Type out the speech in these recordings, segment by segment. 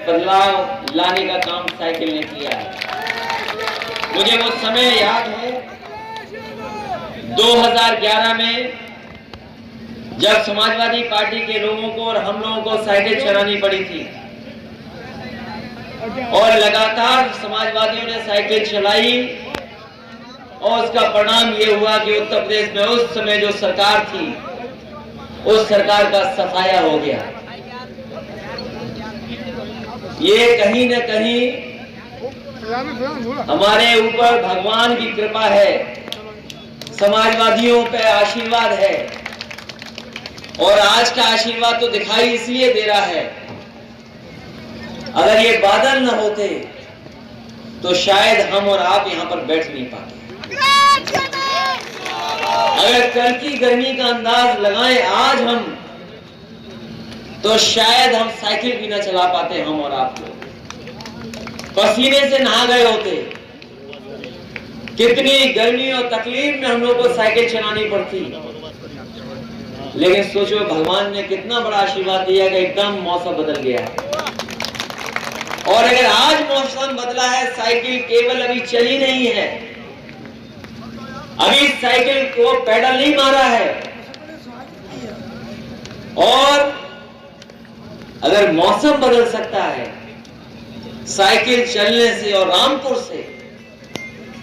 बदलाव लाने का काम साइकिल ने किया है। मुझे वो समय याद है 2011 में जब समाजवादी पार्टी के लोगों को और हम लोगों को साइकिल चलानी पड़ी थी और लगातार समाजवादियों ने साइकिल चलाई और उसका परिणाम ये हुआ कि उत्तर प्रदेश में उस समय जो सरकार थी उस सरकार का सफाया हो गया। ये कहीं न कहीं हमारे ऊपर भगवान की कृपा है, समाजवादियों पे आशीर्वाद है और आज का आशीर्वाद तो दिखाई इसलिए दे रहा है। अगर ये बादल न होते तो शायद हम और आप यहां पर बैठ नहीं पाते। अगर कल की गर्मी का अंदाज लगाएं आज हम, तो शायद हम साइकिल भी ना चला पाते। हम और आप लोग पसीने से नहा गए होते। कितनी गर्मी और तकलीफ में हम लोग को साइकिल चलानी पड़ती, लेकिन सोचो भगवान ने कितना बड़ा आशीर्वाद दिया कि एकदम मौसम बदल गया है। और अगर आज मौसम बदला है, साइकिल केवल अभी चली नहीं है, अभी साइकिल को पैडल नहीं मारा है। और अगर मौसम बदल सकता है साइकिल चलने से और रामपुर से,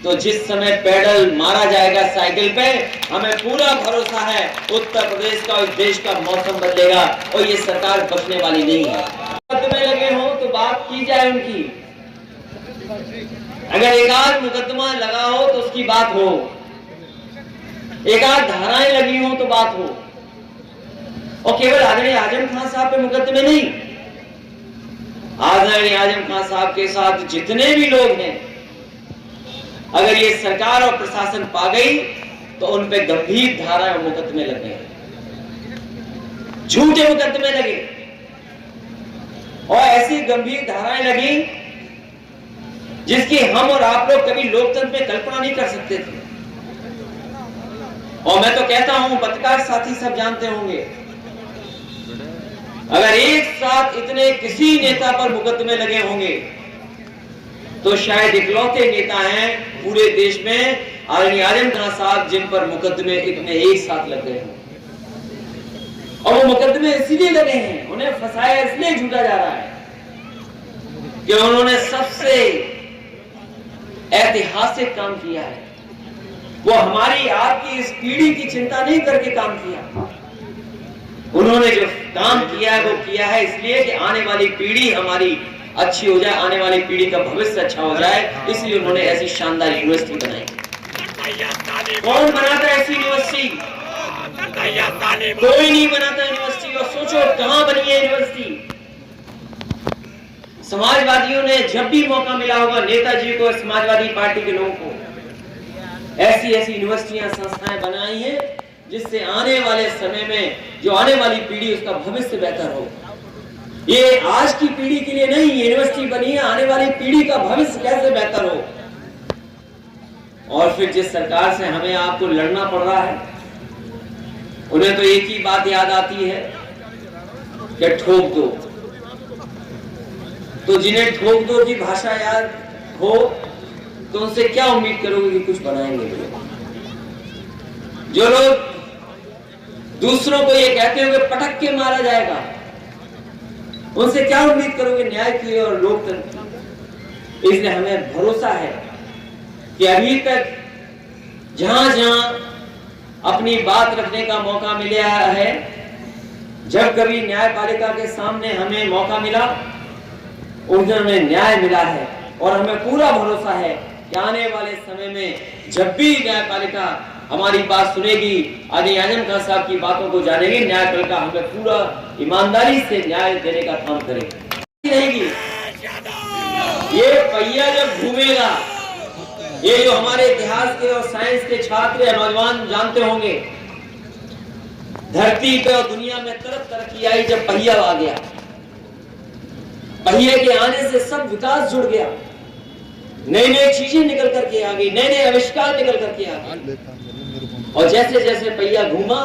तो जिस समय पैडल मारा जाएगा साइकिल पे, हमें पूरा भरोसा है उत्तर प्रदेश का और देश का मौसम बदलेगा और ये सरकार बचने वाली नहीं है। मुकदमे लगे हो तो बात की जाए उनकी, अगर एक आध मुकदमा लगा हो तो उसकी बात हो, एक आध धाराएं लगी हो तो बात हो। और केवल आदरणीय आजम खान साहब पे मुकदमे नहीं, आदरणीय आजम खान साहब के साथ जितने भी लोग हैं, अगर ये सरकार और प्रशासन पा गई तो उन पे गंभीर धाराएं और मुकदमे लगे, झूठे मुकदमे लगे और ऐसी गंभीर धाराएं लगी जिसकी हम और आप लोग कभी लोकतंत्र में कल्पना नहीं कर सकते थे। और मैं तो कहता हूं, पत्रकार साथी सब जानते होंगे, अगर एक साथ इतने किसी नेता पर मुकदमे लगे होंगे तो शायद इकलौते नेता हैं पूरे देश में आदरणीय आजम खान साहब जिन पर मुकदमे इतने एक साथ लग गए हैं। और वो मुकदमे इसलिए लगे हैं, उन्हें फंसाया इसलिए झूठा जा रहा है कि उन्होंने सबसे ऐतिहासिक काम किया है। वो हमारी आपकी इस पीढ़ी की चिंता नहीं करके काम किया, उन्होंने जो काम किया है वो किया है इसलिए कि आने वाली पीढ़ी हमारी अच्छी हो जाए, आने वाली पीढ़ी का भविष्य अच्छा हो जाए, इसलिए उन्होंने ऐसी शानदार यूनिवर्सिटी बनाई। कौन बनाता है ऐसी यूनिवर्सिटी? कोई नहीं बनाता यूनिवर्सिटी। और सोचो कहां बनी है यूनिवर्सिटी। समाजवादियों ने जब भी मौका मिला होगा नेताजी को, समाजवादी पार्टी के लोगों को, ऐसी ऐसी यूनिवर्सिटियां, संस्थाएं बनाई हैं जिससे आने वाले समय में जो आने वाली पीढ़ी उसका भविष्य बेहतर हो। ये आज की पीढ़ी के लिए नहीं, यूनिवर्सिटी बनी है आने वाली पीढ़ी का भविष्य कैसे बेहतर हो। और फिर जिस सरकार से हमें आपको लड़ना पड़ रहा है, उन्हें तो एक ही बात याद आती है कि ठोक दो। तो जिन्हें ठोक दो की भाषा याद हो तो उनसे क्या उम्मीद करोगे कि कुछ बनाएंगे? जो लोग दूसरों को ये कहते होंगे पटक के मारा जाएगा, उनसे क्या उम्मीद करोगे न्याय की और लोकतंत्र की? इसलिए हमें भरोसा है कि अभी तक जहां जहां अपनी बात रखने का मौका मिला है, जब कभी न्यायपालिका के सामने हमें मौका मिला, उन्हें न्याय मिला है। और हमें पूरा भरोसा है कि आने वाले समय में जब भी न्यायपालिका हमारी बात सुनेगी, आदरणीय आजम खान साहब की बातों को जानेगी, न्यायपालिका हमें पूरा ईमानदारी से न्याय देने का काम करेगी। रहेगी ये पहिया जब घूमेगा, ये जो हमारे इतिहास के और साइंस के छात्र या नौजवान जानते होंगे, धरती पे और दुनिया में तरफ तरक्की आई जब पहिया आ गया। पहिए के आने से सब विकास जुड़ गया, नई नई चीजें निकल करके आ गई, नए नए आविष्कार निकल करके आ गए। और जैसे जैसे पहिया घूमा,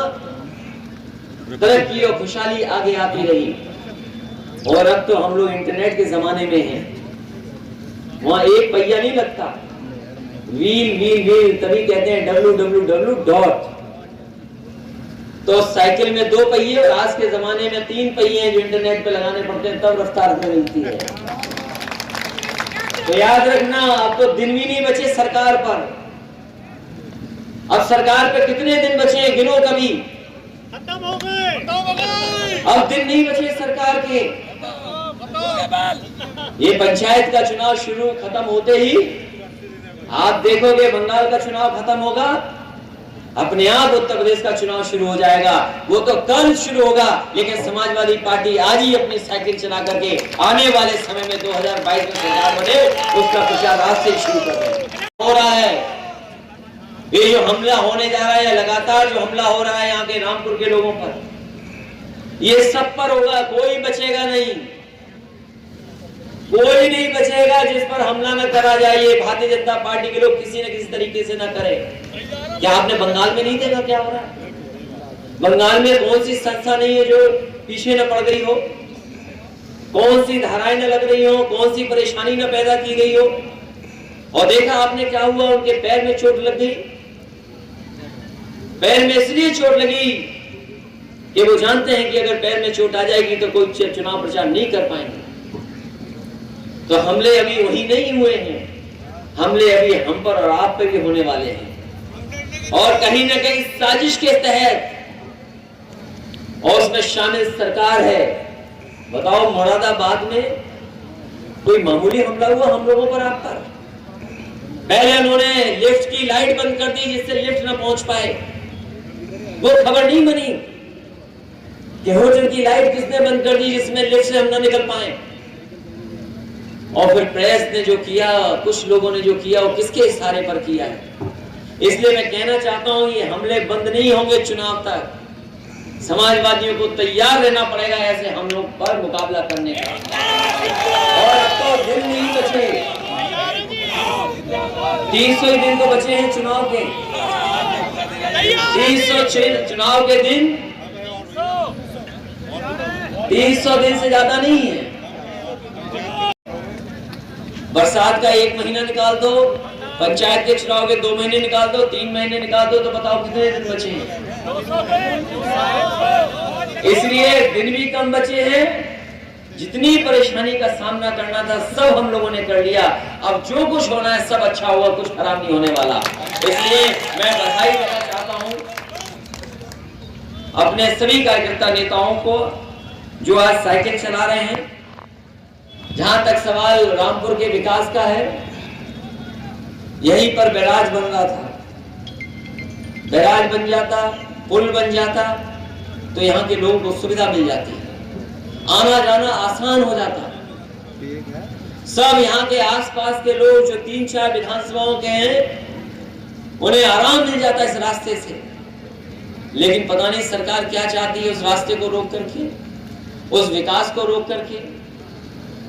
तरक्की और खुशहाली आगे आती रही। और अब तो हम लोग इंटरनेट के जमाने में हैं, वहां एक पहिया नहीं लगता, व्हील व्हील व्हील, तभी कहते हैं www. तो साइकिल में 2 पहिए और आज के जमाने में 3 पहिए हैं जो इंटरनेट पे लगाने पड़ते हैं, तब रफ्तार हमें मिलती है। तो याद रखना, अब तो दिन भी नहीं बचे सरकार पर। अब सरकार पे कितने दिन बचे हैं, गिनो कभी। खत्म हो गए। अब दिन नहीं बचे सरकार के। ये पंचायत का चुनाव शुरू खत्म होते ही आप देखोगे बंगाल का चुनाव खत्म होगा, अपने आप उत्तर प्रदेश का चुनाव शुरू हो जाएगा। वो तो कल शुरू होगा, लेकिन समाजवादी पार्टी आज ही अपनी साइकिल चला करके आने वाले समय में 2022 में सरकार बने, उसका प्रचार आज से शुरू कर रहे हैं। हो रहा है ये जो हमला होने जा रहा है, लगातार जो हमला हो रहा है यहाँ के रामपुर के लोगों पर, ये सब पर होगा, कोई बचेगा नहीं, कोई नहीं बचेगा जिस पर हमला न करा जाए। ये भारतीय जनता पार्टी के लोग किसी न किसी तरीके से न करें। क्या आपने बंगाल में नहीं देखा क्या हो रहा है? बंगाल में कौन सी संस्था नहीं है जो पीछे न पड़ गई हो, कौन सी धाराएं न लग रही हो, कौन सी परेशानी न पैदा की गई हो। और देखा आपने क्या हुआ, उनके पैर में चोट लग गई। पैर में इसलिए चोट लगी कि वो जानते हैं कि अगर पैर में चोट आ जाएगी तो कोई चुनाव प्रचार नहीं कर पाएंगे। तो हमले अभी वही नहीं हुए हैं, हमले अभी हम पर और आप पे भी होने वाले हैं। और कहीं ना कहीं साजिश के तहत, और उसमें शामिल सरकार है। बताओ, मुरादाबाद में कोई मामूली हमला हुआ हम लोगों पर, आप पर? पहले उन्होंने लिफ्ट की लाइट बंद कर दी जिससे लिफ्ट न पहुंच पाए, वो खबर नहीं बनी कि होटल की लाइट किसने बंद कर दी जिसमें लिफ्ट से हम न निकल पाए। और फिर प्रेस ने जो किया, कुछ लोगों ने जो किया, वो किसके इशारे पर किया है। इसलिए मैं कहना चाहता हूं, ये हमले बंद नहीं होंगे चुनाव तक। समाजवादियों को तैयार रहना पड़ेगा ऐसे हम लोग पर मुकाबला करने का। और अब तो दिन नहीं बचे, 300 ही दिन तो बचे हैं चुनाव के। 300 चुनाव के दिन, 300 दिन से ज्यादा नहीं है। बरसात का 1 महीना निकाल दो, पंचायत के चुनाव के 2 महीने निकाल दो, 3 महीने निकाल दो, तो बताओ कितने दिन बचे हैं। इसलिए दिन भी कम बचे हैं। जितनी परेशानी का सामना करना था सब हम लोगों ने कर लिया। अब जो कुछ होना है सब अच्छा हुआ, कुछ खराब नहीं होने वाला। इसलिए मैं बधाई देना चाहता हूं अपने सभी कार्यकर्ता नेताओं को जो आज साइकिल चला रहे हैं। जहां तक सवाल रामपुर के विकास का है, यहीं पर बैराज बन रहा था, बैराज बन जाता, पुल बन जाता तो यहाँ के लोगों को सुविधा मिल जाती, आना जाना आसान हो जाता। सब यहाँ के आसपास के लोग जो 3-4 विधानसभाओं के हैं, उन्हें आराम मिल जाता इस रास्ते से। लेकिन पता नहीं सरकार क्या चाहती है, उस रास्ते को रोक करके, उस विकास को रोक करके।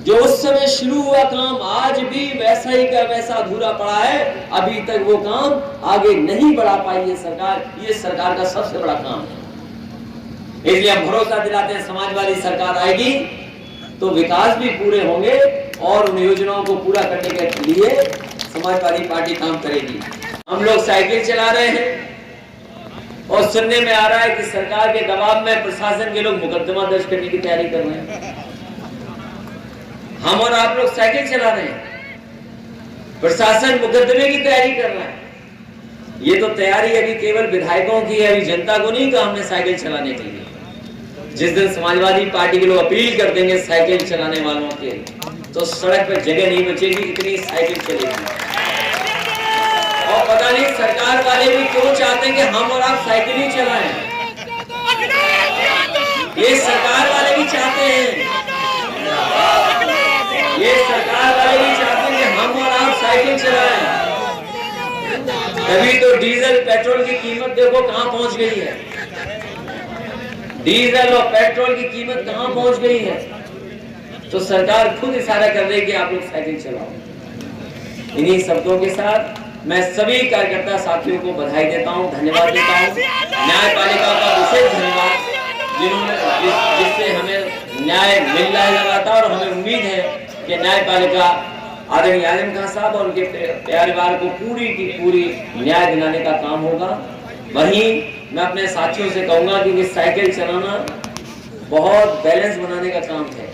जो उस समय शुरू हुआ काम आज भी वैसा ही का वैसा अधूरा पड़ा है। अभी तक वो काम आगे नहीं बढ़ा पाई है सरकार। ये सरकार का सबसे बड़ा काम है। इसलिए हम भरोसा दिलाते हैं, समाजवादी सरकार आएगी तो विकास भी पूरे होंगे और उन योजनाओं को पूरा करने के लिए समाजवादी पार्टी काम करेगी। हम लोग साइकिल चला रहे हैं और सुनने में आ रहा है कि सरकार के दबाव में प्रशासन के लोग मुकदमा दर्ज करने की तैयारी कर रहे हैं। हम और आप लोग साइकिल चला रहे हैं, प्रशासन मुकदमे की तैयारी कर रहा है। ये तो तैयारी अभी केवल विधायकों की है, अभी जनता को नहीं कहा हमने साइकिल चलाने के लिए। जिस दिन समाजवादी पार्टी के लोग अपील कर देंगे साइकिल चलाने वालों के, तो सड़क पर जगह नहीं बचेगी, इतनी साइकिल चलेगी। और पता नहीं सरकार वाले भी क्यों चाहते हैं कि हम और आप साइकिल ही चलाएं। ये सरकार वाले भी चाहते हैं, ये सरकार वाले भी चाहते हैं कि हम और आप साइकिल चलाएं। तभी तो डीजल पेट्रोल की कीमत देखो कहां पहुंच गई है। डीजल और पेट्रोल की कीमत कहां पहुंच गई है। तो सरकार खुद इशारा कर रही है कि आप लोग साइकिल चलाओ। इन्हीं शब्दों के साथ मैं सभी कार्यकर्ता साथियों को बधाई देता हूं, धन्यवाद देता हूं। न्यायपालिका का विशेष धन्यवाद जिन्होंने जिससे हमें न्याय मिल रहा है लगातार और हमें उम्मीद है कि न्यायपालिका आदरणीय आजम खान साहब और उनके परिवार को पूरी की पूरी न्याय दिलाने का काम होगा। वहीं मैं अपने साथियों से कहूंगा कि साइकिल चलाना बहुत बैलेंस बनाने का काम है।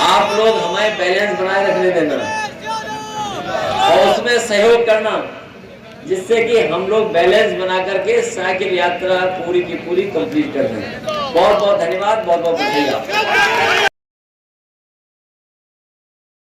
आप लोग हमें बैलेंस बनाए रखने देना और उसमें सहयोग करना, जिससे कि हम लोग बैलेंस बना करके साइकिल यात्रा पूरी की पूरी कंप्लीट कर दें। बहुत बहुत धन्यवाद, बहुत बहुत बधाई।